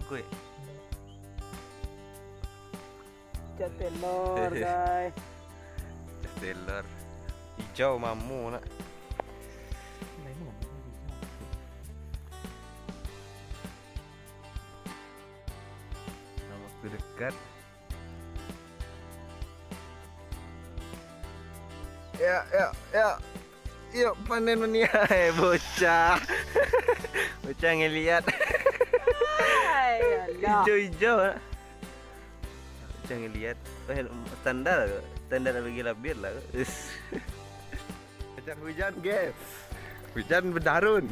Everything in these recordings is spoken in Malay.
sangkui. Cat telur guys. Telur hijau mamu nak. Waktu dekat. Ya. Yuk panen mania, bocah. Bocah ngeliat. Hijau-hijau. Bocah ngeliat. Standar bagi labir lah. Macam hujan guys. Hujan berdarun.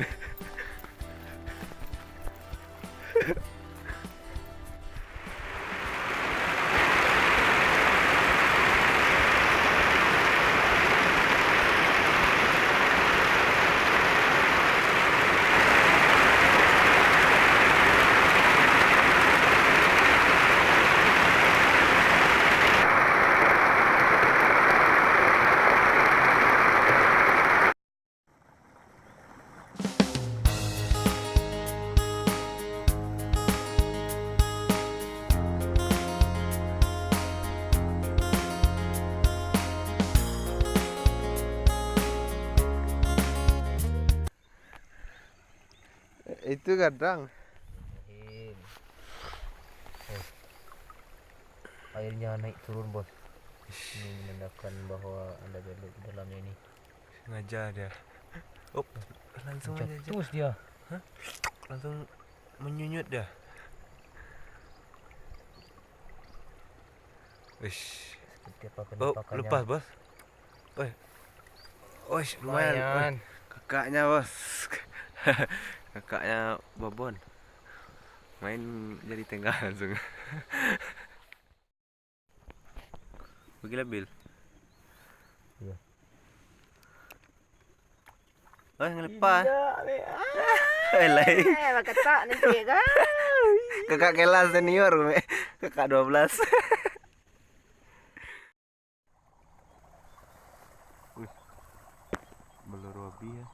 Itu kadang airnya naik turun bos. Ini menandakan bahwa ada belut di dalamnya ini. sengaja dia. Langsung aja. Terus dia. Hah? Langsung menyunyut dia. Wish. Lepas bos. Lumayan. Kakaknya bos. Kakaknya babon. Main jadi tengah langsung. Pergi labil. Iya. Ngelepas. Lain. Kata nanti kan. Kakak kelas senior, kakak 12. Belur wabi ya.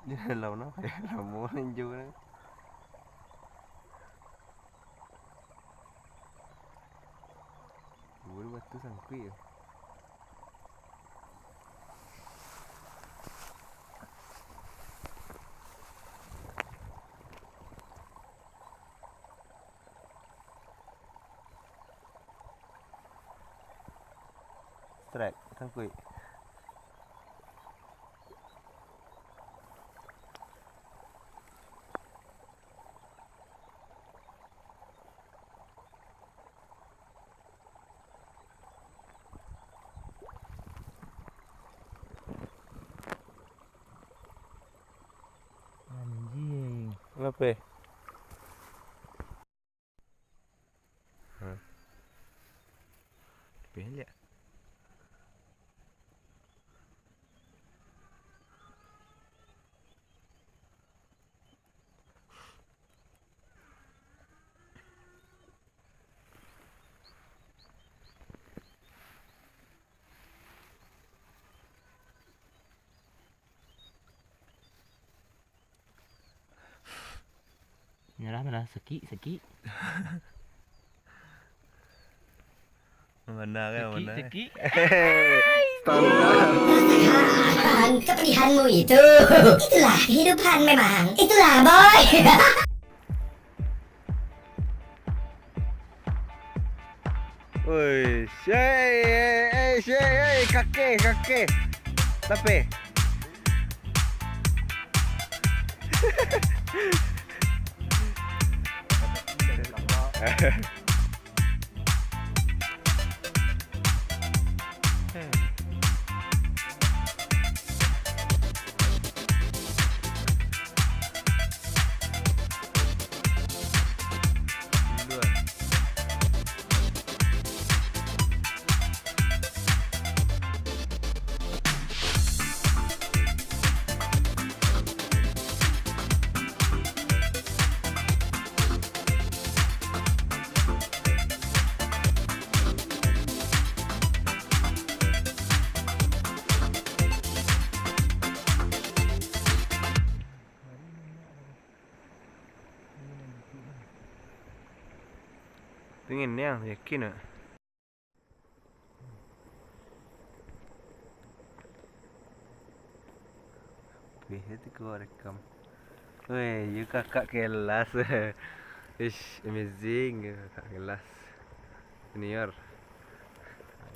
Dia lawan apa ya? Lamun hijau kan. Boleh batu sangkui ya. Strike sangkui. Anjing. Apa? Banyak. Merah seki. Mana? Seki. Rasakan kepedihanmu itu. Itulah kehidupan memang. Itulah boy. Woi, kakek. Tapi. Pengen yang yakin tak? Weh, itu kau rekam. Weh, you kakak kelas. Ish, amazing kakak kelas. Senior.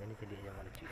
Ini jadi yang lucu.